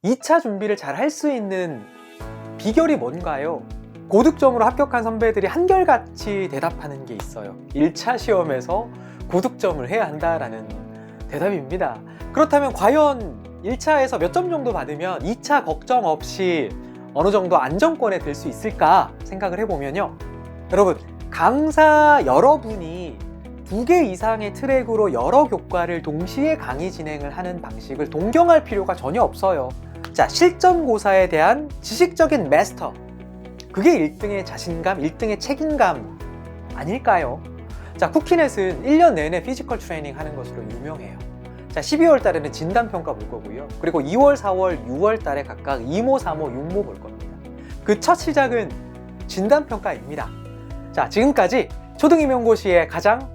2차 준비를 잘 할 수 있는 비결이 뭔가요? 고득점으로 합격한 선배들이 한결같이 대답하는 게 있어요. 1차 시험에서 고득점을 해야 한다라는 대답입니다. 그렇다면 과연 1차에서 몇 점 정도 받으면 2차 걱정 없이 어느 정도 안정권에 들 수 있을까 생각을 해보면요. 여러분, 강사 여러분이 2개 이상의 트랙으로 여러 교과를 동시에 강의 진행을 하는 방식을 동경할 필요가 전혀 없어요. 자, 실전고사에 대한 지식적인 마스터, 그게 1등의 자신감, 1등의 책임감 아닐까요? 자, 쿠키넷은 1년 내내 피지컬 트레이닝 하는 것으로 유명해요. 자, 12월 달에는 진단평가 볼 거고요. 그리고 2월, 4월, 6월 달에 각각 2모, 3모, 6모 볼 겁니다. 그 첫 시작은 진단평가입니다. 자, 지금까지 초등임용고시의 가장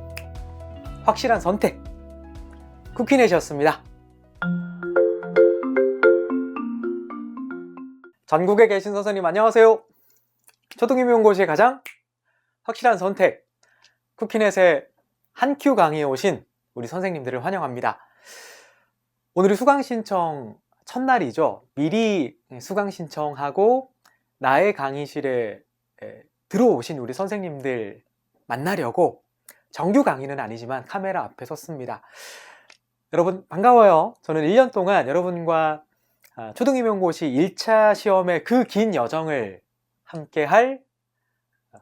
확실한 선택, 쿠키넷이었습니다. 전국에 계신 선생님 안녕하세요. 초등임용고시의 가장 확실한 선택, 쿠키넷의 한큐 강의에 오신 우리 선생님들을 환영합니다. 오늘이 수강신청 첫날이죠. 미리 수강신청하고 나의 강의실에 들어오신 우리 선생님들 만나려고 정규 강의는 아니지만 카메라 앞에 섰습니다. 여러분 반가워요. 저는 1년 동안 여러분과 초등임용고시 1차 시험의 그 긴 여정을 함께 할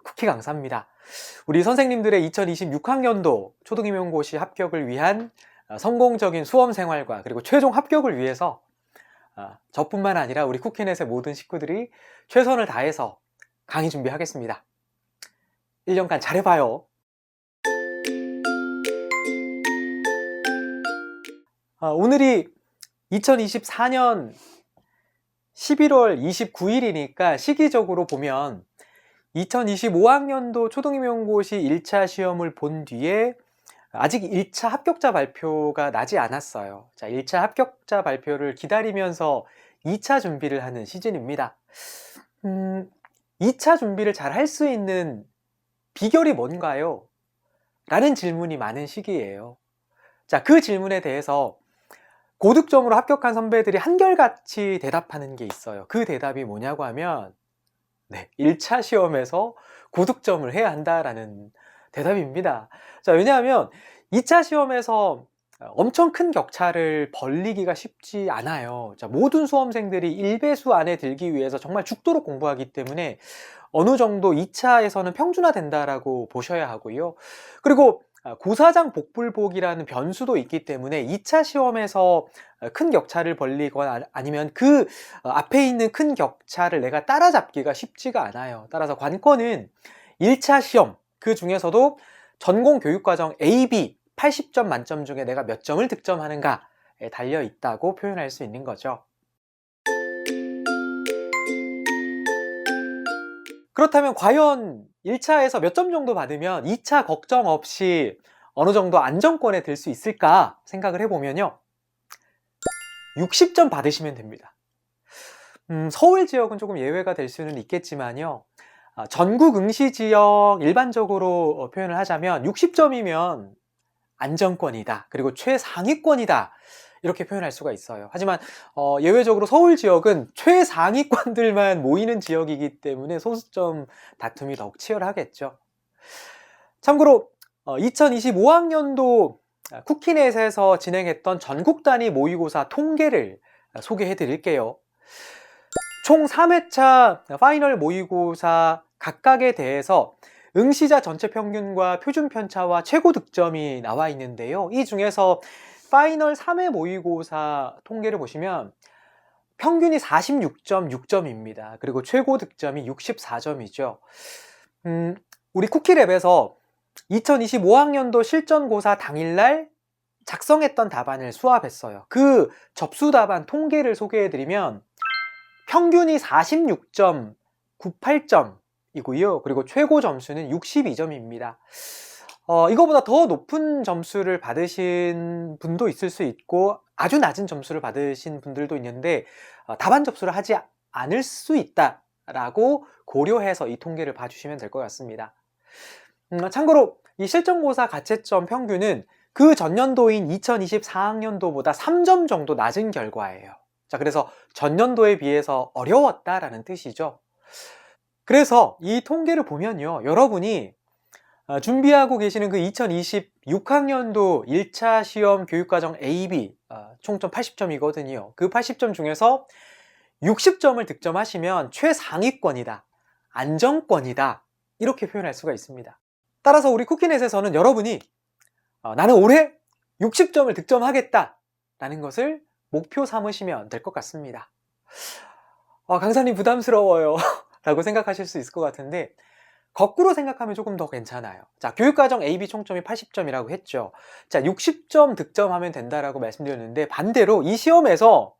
쿠키 강사입니다. 우리 선생님들의 2026학년도 초등임용고시 합격을 위한 성공적인 수험생활과 그리고 최종 합격을 위해서 저뿐만 아니라 우리 쿠키넷의 모든 식구들이 최선을 다해서 강의 준비하겠습니다. 1년간 잘해봐요. 오늘이 2024년 11월 29일이니까 시기적으로 보면 2025학년도 초등임용고시 1차 시험을 본 뒤에 아직 1차 합격자 발표가 나지 않았어요. 자, 1차 합격자 발표를 기다리면서 2차 준비를 하는 시즌입니다. 2차 준비를 잘 할 수 있는 비결이 뭔가요? 라는 질문이 많은 시기예요. 자, 그 질문에 대해서 고득점으로 합격한 선배들이 한결같이 대답하는 게 있어요. 그 대답이 뭐냐고 하면 1차 시험에서 고득점을 해야 한다라는 대답입니다. 자, 왜냐하면 2차 시험에서 엄청 큰 격차를 벌리기가 쉽지 않아요. 자, 모든 수험생들이 1배수 안에 들기 위해서 정말 죽도록 공부하기 때문에 어느 정도 2차에서는 평준화 된다라고 보셔야 하고요. 그리고 고사장 복불복이라는 변수도 있기 때문에 2차 시험에서 큰 격차를 벌리거나 아니면 그 앞에 있는 큰 격차를 내가 따라잡기가 쉽지가 않아요. 따라서 관건은 1차 시험, 그 중에서도 전공교육과정 A, B 80점 만점 중에 내가 몇 점을 득점하는가에 달려 있다고 표현할 수 있는 거죠. 그렇다면 과연 1차에서 몇 점 정도 받으면 2차 걱정 없이 어느 정도 안정권에 들 수 있을까 생각을 해보면요. 60점 받으시면 됩니다. 서울 지역은 조금 예외가 될 수는 있겠지만요. 전국 응시 지역 일반적으로 표현을 하자면 60점이면 안정권이다. 그리고 최상위권이다. 이렇게 표현할 수가 있어요. 하지만 예외적으로 서울 지역은 최상위권들만 모이는 지역이기 때문에 소수점 다툼이 더욱 치열하겠죠. 참고로 2025학년도 쿠키넷에서 진행했던 전국 단위 모의고사 통계를 소개해 드릴게요. 총 3회차 파이널 모의고사 각각에 대해서 응시자 전체 평균과 표준 편차와 최고 득점이 나와 있는데요. 이 중에서 파이널 3회 모의고사 통계를 보시면 평균이 46.6점입니다. 그리고 최고 득점이 64점이죠. 우리 쿠키랩에서 2025학년도 실전고사 당일날 작성했던 답안을 수합했어요. 그 접수 답안 통계를 소개해드리면 평균이 46.98점이고요. 그리고 최고 점수는 62점입니다. 이거보다 더 높은 점수를 받으신 분도 있을 수 있고 아주 낮은 점수를 받으신 분들도 있는데 답안 접수를 하지 않을 수 있다라고 고려해서 이 통계를 봐주시면 될 것 같습니다. 참고로 이 실전고사 가채점 평균은 그 전년도인 2024학년도보다 3점 정도 낮은 결과예요. 자, 그래서 전년도에 비해서 어려웠다라는 뜻이죠. 그래서 이 통계를 보면요, 여러분이 준비하고 계시는 그 2026학년도 1차 시험 교육과정 AB 총점 80점이거든요. 그 80점 중에서 60점을 득점하시면 최상위권이다, 안정권이다, 이렇게 표현할 수가 있습니다. 따라서 우리 쿠키넷에서는 여러분이 나는 올해 60점을 득점하겠다 라는 것을 목표 삼으시면 될 것 같습니다. 강사님 부담스러워요 라고 생각하실 수 있을 것 같은데, 거꾸로 생각하면 조금 더 괜찮아요. 자, 교육과정 AB 총점이 80점이라고 했죠. 자, 60점 득점하면 된다라고 말씀드렸는데, 반대로 이 시험에서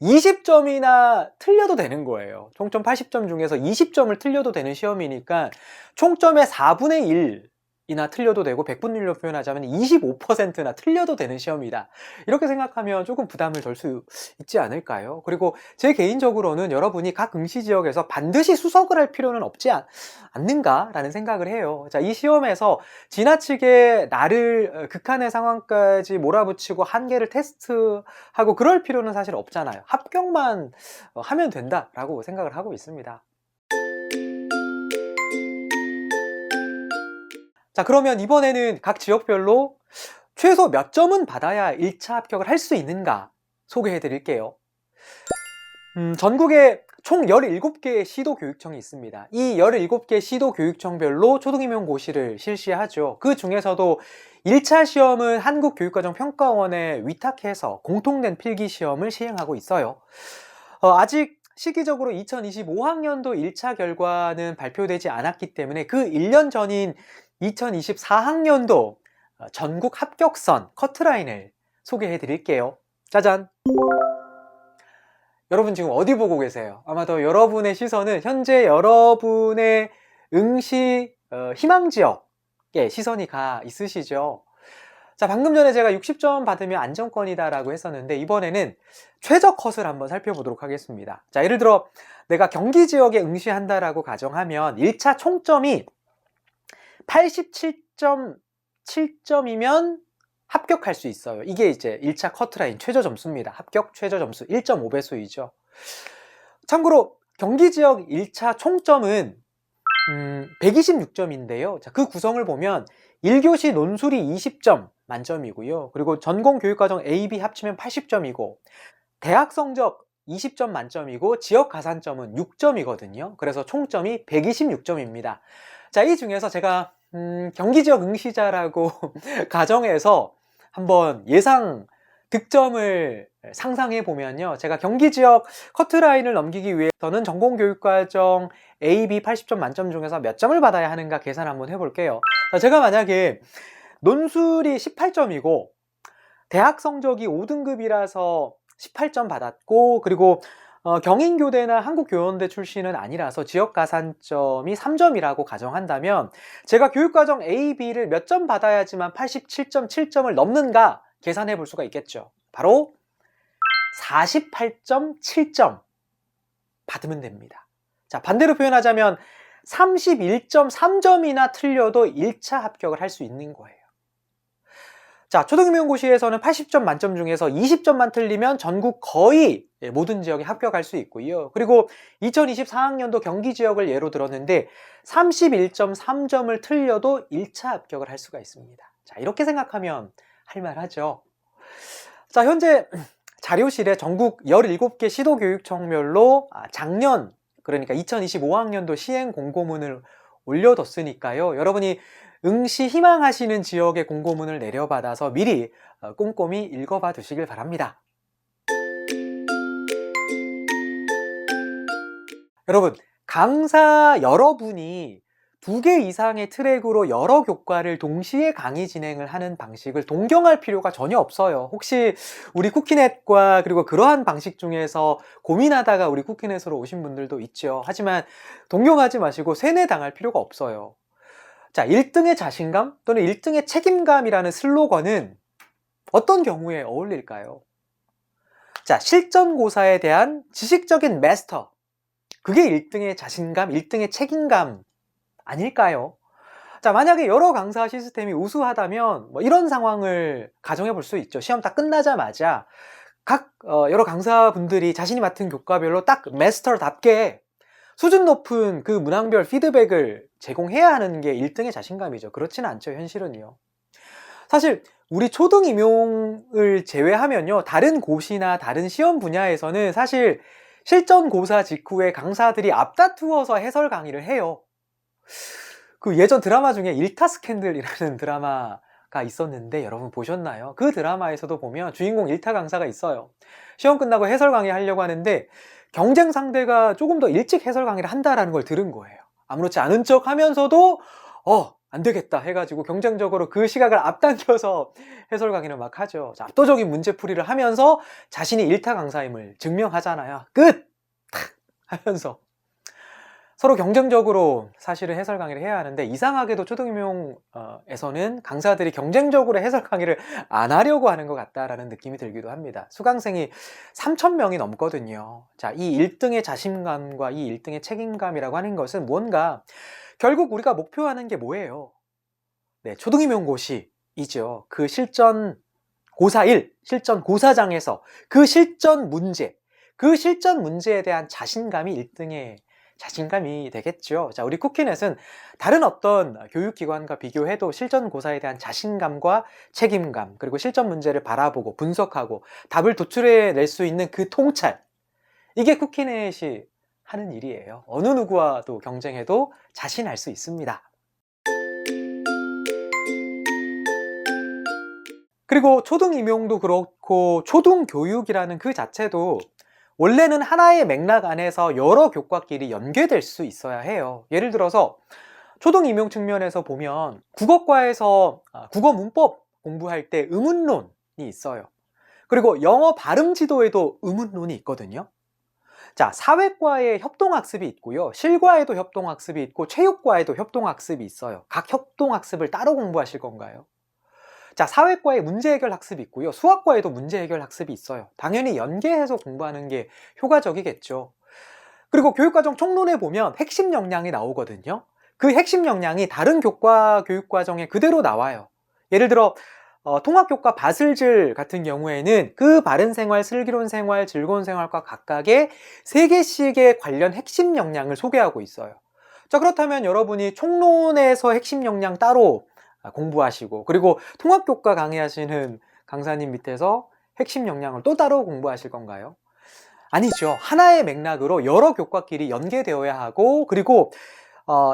20점이나 틀려도 되는 거예요. 총점 80점 중에서 20점을 틀려도 되는 시험이니까 총점의 4분의 1이나 틀려도 되고, 백분율로 표현하자면 25%나 틀려도 되는 시험이다, 이렇게 생각하면 조금 부담을 덜 수 있지 않을까요? 그리고 제 개인적으로는 여러분이 각 응시 지역에서 반드시 수석을 할 필요는 없지 않는가라는 생각을 해요. 자, 이 시험에서 지나치게 나를 극한의 상황까지 몰아붙이고 한계를 테스트하고 그럴 필요는 사실 없잖아요. 합격만 하면 된다라고 생각을 하고 있습니다. 자, 그러면 이번에는 각 지역별로 최소 몇 점은 받아야 1차 합격을 할 수 있는가 소개해 드릴게요. 전국에 총 17개의 시도교육청이 있습니다. 이 17개 시도교육청별로 초등임용고시를 실시하죠. 그 중에서도 1차 시험은 한국교육과정평가원에 위탁해서 공통된 필기시험을 시행하고 있어요. 아직 시기적으로 2025학년도 1차 결과는 발표되지 않았기 때문에 그 1년 전인 2024학년도 전국 합격선 커트라인을 소개해 드릴게요. 짜잔! 여러분 지금 어디 보고 계세요? 아마도 여러분의 시선은 현재 여러분의 응시 희망지역에 시선이 가 있으시죠? 자, 방금 전에 제가 60점 받으면 안정권이다 라고 했었는데, 이번에는 최저 컷을 한번 살펴보도록 하겠습니다. 자, 예를 들어 내가 경기 지역에 응시한다라고 가정하면 1차 총점이 87.7점이면 합격할 수 있어요. 이게 이제 1차 커트라인 최저 점수입니다. 합격 최저 점수 1.5배수이죠. 참고로 경기 지역 1차 총점은 126점인데요. 자, 그 구성을 보면 1교시 논술이 20점 만점이고요. 그리고 전공교육과정 A, B 합치면 80점이고, 대학 성적 20점 만점이고, 지역 가산점은 6점이거든요. 그래서 총점이 126점입니다. 자, 이 중에서 제가 경기 지역 응시자라고 가정해서 한번 예상 득점을 상상해 보면요, 제가 경기 지역 커트라인을 넘기기 위해서는 전공교육과정 A, B 80점 만점 중에서 몇 점을 받아야 하는가 계산 한번 해볼게요. 제가 만약에 논술이 18점이고 대학 성적이 5등급이라서 18점 받았고, 그리고 경인교대나 한국교원대 출신은 아니라서 지역 가산점이 3점이라고 가정한다면, 제가 교육과정 A, B를 몇 점 받아야지만 87.7점을 넘는가 계산해 볼 수가 있겠죠. 바로 48.7점 받으면 됩니다. 자, 반대로 표현하자면 31.3점이나 틀려도 1차 합격을 할 수 있는 거예요. 자, 초등임용고시에서는 80점 만점 중에서 20점만 틀리면 전국 거의 모든 지역에 합격할 수 있고요. 그리고 2024학년도 경기 지역을 예로 들었는데 31.3점을 틀려도 1차 합격을 할 수가 있습니다. 자, 이렇게 생각하면 할만하죠. 자, 현재 자료실에 전국 17개 시도교육청별로 작년, 그러니까 2025학년도 시행 공고문을 올려뒀으니까요, 여러분이 응시 희망하시는 지역의 공고문을 내려받아서 미리 꼼꼼히 읽어봐 두시길 바랍니다. 여러분, 강사 여러분이 2개 이상의 트랙으로 여러 교과를 동시에 강의 진행을 하는 방식을 동경할 필요가 전혀 없어요. 혹시 우리 쿠키넷과 그리고 그러한 방식 중에서 고민하다가 우리 쿠키넷으로 오신 분들도 있죠. 하지만 동경하지 마시고 세뇌당할 필요가 없어요. 자, 1등의 자신감 또는 1등의 책임감이라는 슬로건은 어떤 경우에 어울릴까요? 자, 실전고사에 대한 지식적인 마스터, 그게 1등의 자신감, 1등의 책임감 아닐까요? 자, 만약에 여러 강사 시스템이 우수하다면 이런 상황을 가정해 볼 수 있죠. 시험 다 끝나자마자 여러 강사분들이 자신이 맡은 교과별로 딱 마스터답게 수준 높은 그 문항별 피드백을 제공해야 하는 게 1등의 자신감이죠. 그렇지는 않죠, 현실은요. 사실 우리 초등 임용을 제외하면요, 다른 고시나 다른 시험 분야에서는 사실 실전고사 직후에 강사들이 앞다투어서 해설 강의를 해요. 그 예전 드라마 중에 일타 스캔들이라는 드라마가 있었는데 여러분 보셨나요? 그 드라마에서도 보면 주인공 일타 강사가 있어요. 시험 끝나고 해설 강의 하려고 하는데 경쟁 상대가 조금 더 일찍 해설 강의를 한다라는 걸 들은 거예요. 아무렇지 않은 척 하면서도 안 되겠다 해가지고 경쟁적으로 그 시각을 앞당겨서 해설 강의를 막 하죠. 자, 압도적인 문제풀이를 하면서 자신이 일타 강사임을 증명하잖아요. 끝! 탁! 하면서 서로 경쟁적으로 사실은 해설 강의를 해야 하는데, 이상하게도 초등임용에서는 강사들이 경쟁적으로 해설 강의를 안 하려고 하는 것 같다라는 느낌이 들기도 합니다. 수강생이 3,000명이 넘거든요. 자, 이 1등의 자신감과 이 1등의 책임감이라고 하는 것은 무언가 결국 우리가 목표하는 게 뭐예요? 네, 초등임용고시이죠. 그 실전 고사 1, 실전 고사장에서 그 실전 문제에 대한 자신감이 1등의 자신감이 되겠죠. 자, 우리 쿠키넷은 다른 어떤 교육기관과 비교해도 실전 고사에 대한 자신감과 책임감, 그리고 실전 문제를 바라보고 분석하고 답을 도출해낼 수 있는 그 통찰, 이게 쿠키넷이 하는 일이에요. 어느 누구와도 경쟁해도 자신할 수 있습니다. 그리고 초등임용도 그렇고 초등교육이라는 그 자체도 원래는 하나의 맥락 안에서 여러 교과끼리 연계될 수 있어야 해요. 예를 들어서 초등임용 측면에서 보면 국어과에서 국어 문법 공부할 때 의문론이 있어요. 그리고 영어 발음 지도에도 의문론이 있거든요. 자, 사회과에 협동학습이 있고요. 실과에도 협동학습이 있고 체육과에도 협동학습이 있어요. 각 협동학습을 따로 공부하실 건가요? 자, 사회과에 문제해결 학습이 있고요. 수학과에도 문제해결 학습이 있어요. 당연히 연계해서 공부하는 게 효과적이겠죠. 그리고 교육과정 총론에 보면 핵심 역량이 나오거든요. 그 핵심 역량이 다른 교과 교육과정에 그대로 나와요. 예를 들어 통합교과 바슬질 같은 경우에는 그 바른생활, 슬기로운 생활, 즐거운 생활과 각각의 3개씩의 관련 핵심 역량을 소개하고 있어요. 자, 그렇다면 여러분이 총론에서 핵심 역량 따로 공부하시고, 그리고 통합교과 강의하시는 강사님 밑에서 핵심 역량을 또 따로 공부하실 건가요? 아니죠. 하나의 맥락으로 여러 교과끼리 연계되어야 하고, 그리고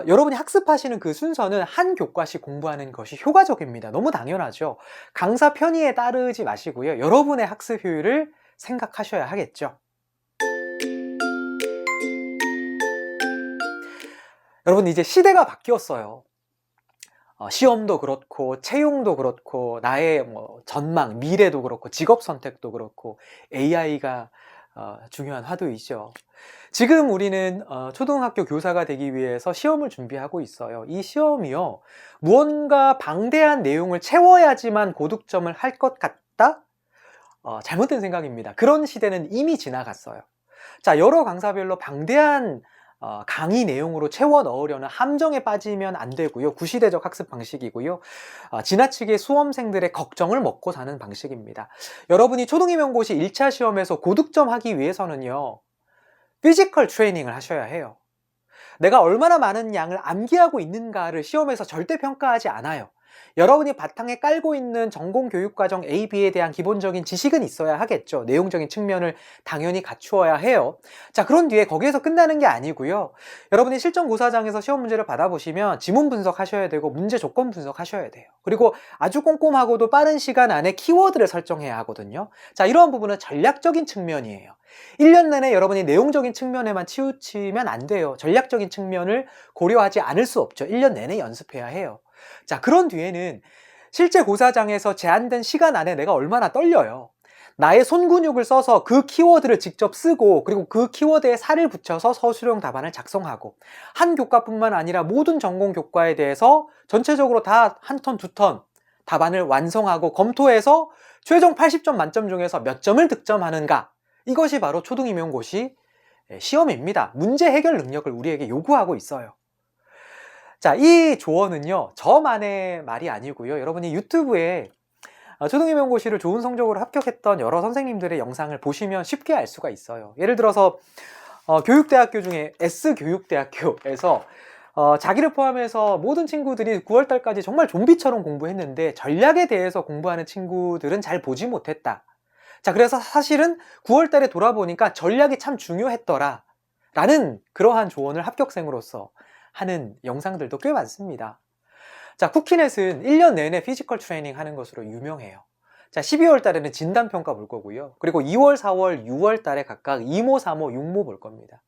여러분이 학습하시는 그 순서는 한 교과씩 공부하는 것이 효과적입니다. 너무 당연하죠. 강사 편의에 따르지 마시고요. 여러분의 학습 효율을 생각하셔야 하겠죠. 여러분, 이제 시대가 바뀌었어요. 시험도 그렇고 채용도 그렇고 나의 전망, 미래도 그렇고 직업 선택도 그렇고 AI가 중요한 화두이죠. 지금 우리는 초등학교 교사가 되기 위해서 시험을 준비하고 있어요. 이 시험이요, 무언가 방대한 내용을 채워야지만 고득점을 할 것 같다? 잘못된 생각입니다. 그런 시대는 이미 지나갔어요. 자, 여러 강사별로 방대한 강의 내용으로 채워 넣으려는 함정에 빠지면 안 되고요. 구시대적 학습 방식이고요. 지나치게 수험생들의 걱정을 먹고 사는 방식입니다. 여러분이 초등임용고시 1차 시험에서 고득점 하기 위해서는요, 피지컬 트레이닝을 하셔야 해요. 내가 얼마나 많은 양을 암기하고 있는가를 시험에서 절대 평가하지 않아요. 여러분이 바탕에 깔고 있는 전공교육과정 A, B에 대한 기본적인 지식은 있어야 하겠죠. 내용적인 측면을 당연히 갖추어야 해요. 자, 그런 뒤에 거기에서 끝나는 게 아니고요. 여러분이 실전고사장에서 시험 문제를 받아보시면 지문 분석하셔야 되고 문제 조건 분석하셔야 돼요. 그리고 아주 꼼꼼하고도 빠른 시간 안에 키워드를 설정해야 하거든요. 자, 이러한 부분은 전략적인 측면이에요. 1년 내내 여러분이 내용적인 측면에만 치우치면 안 돼요. 전략적인 측면을 고려하지 않을 수 없죠. 1년 내내 연습해야 해요. 자, 그런 뒤에는 실제 고사장에서 제한된 시간 안에 내가 얼마나 떨려요. 나의 손근육을 써서 그 키워드를 직접 쓰고, 그리고 그 키워드에 살을 붙여서 서술형 답안을 작성하고, 한 교과뿐만 아니라 모든 전공 교과에 대해서 전체적으로 다 한 턴, 두 턴 답안을 완성하고 검토해서 최종 80점 만점 중에서 몇 점을 득점하는가, 이것이 바로 초등임용고시 시험입니다. 문제 해결 능력을 우리에게 요구하고 있어요. 자, 이 조언은요, 저만의 말이 아니고요. 여러분이 유튜브에 초등임용고시를 좋은 성적으로 합격했던 여러 선생님들의 영상을 보시면 쉽게 알 수가 있어요. 예를 들어서 교육대학교 중에 S교육대학교에서 자기를 포함해서 모든 친구들이 9월달까지 정말 좀비처럼 공부했는데 전략에 대해서 공부하는 친구들은 잘 보지 못했다. 자, 그래서 사실은 9월달에 돌아보니까 전략이 참 중요했더라 라는 그러한 조언을 합격생으로서 하는 영상들도 꽤 많습니다. 자, 쿠키넷은 1년 내내 피지컬 트레이닝 하는 것으로 유명해요. 자, 12월 달에는 진단평가 볼 거고요. 그리고 2월, 4월, 6월 달에 각각 2모, 3모, 6모 볼 겁니다.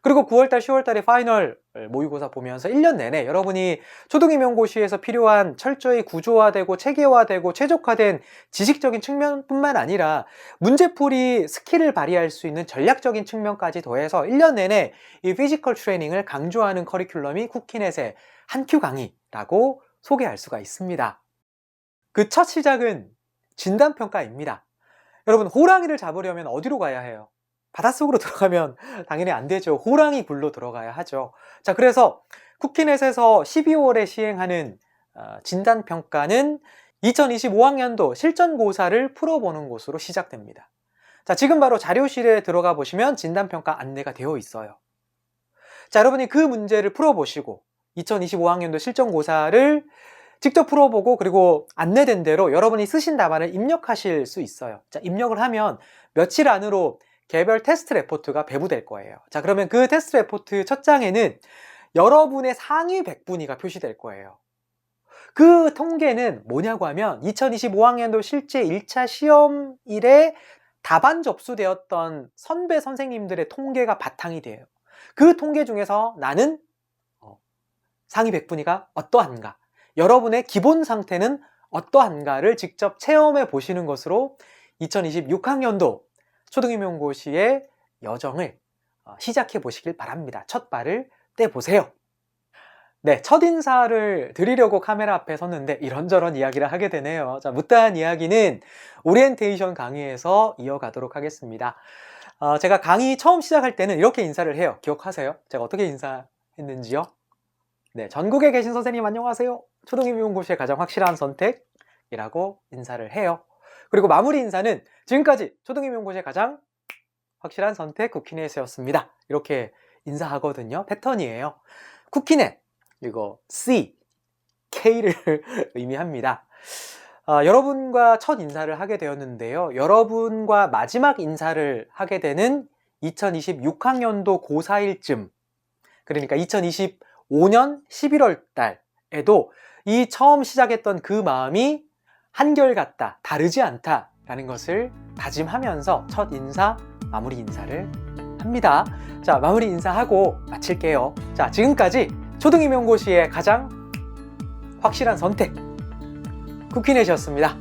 그리고 9월 달, 10월 달에 파이널 모의고사 보면서 1년 내내 여러분이 초등임용고시에서 필요한 철저히 구조화되고 체계화되고 최적화된 지식적인 측면뿐만 아니라 문제풀이 스킬을 발휘할 수 있는 전략적인 측면까지 더해서 1년 내내 이 피지컬 트레이닝을 강조하는 커리큘럼이 쿠키넷의 한큐 강의라고 소개할 수가 있습니다. 그 첫 시작은 진단평가입니다. 여러분, 호랑이를 잡으려면 어디로 가야 해요? 바닷속으로 들어가면 당연히 안 되죠. 호랑이 굴로 들어가야 하죠. 자, 그래서 쿠키넷에서 12월에 시행하는 진단평가는 2025학년도 실전고사를 풀어보는 곳으로 시작됩니다. 자, 지금 바로 자료실에 들어가 보시면 진단평가 안내가 되어 있어요. 자, 여러분이 그 문제를 풀어보시고 2025학년도 실전고사를 직접 풀어보고 그리고 안내된 대로 여러분이 쓰신 답안을 입력하실 수 있어요. 자, 입력을 하면 며칠 안으로 개별 테스트 레포트가 배부될 거예요. 자, 그러면 그 테스트 레포트 첫 장에는 여러분의 상위 100분위가 표시될 거예요. 그 통계는 뭐냐고 하면 2025학년도 실제 1차 시험일에 답안 접수되었던 선배 선생님들의 통계가 바탕이 돼요. 그 통계 중에서 나는 상위 100분위가 어떠한가, 여러분의 기본 상태는 어떠한가를 직접 체험해 보시는 것으로 2026학년도 초등임용고시의 여정을 시작해 보시길 바랍니다. 첫 발을 떼보세요. 네, 첫 인사를 드리려고 카메라 앞에 섰는데 이런저런 이야기를 하게 되네요. 자, 못다한 이야기는 오리엔테이션 강의에서 이어가도록 하겠습니다. 제가 강의 처음 시작할 때는 이렇게 인사를 해요. 기억하세요? 제가 어떻게 인사했는지요? 네, 전국에 계신 선생님 안녕하세요. 초등임용고시의 가장 확실한 선택이라고 인사를 해요. 그리고 마무리 인사는 지금까지 초등임용고시의 가장 확실한 선택 쿠키넷이었습니다. 이렇게 인사하거든요. 패턴이에요. 쿠키넷, 이거 C, K를 의미합니다. 여러분과 첫 인사를 하게 되었는데요. 여러분과 마지막 인사를 하게 되는 2026학년도 고4일쯤, 그러니까 2025년 11월 달에도 이 처음 시작했던 그 마음이 한결같다, 다르지 않다라는 것을 다짐하면서 첫 인사, 마무리 인사를 합니다. 자, 마무리 인사하고 마칠게요. 자, 지금까지 초등임용고시의 가장 확실한 선택 쿠키넷이었습니다.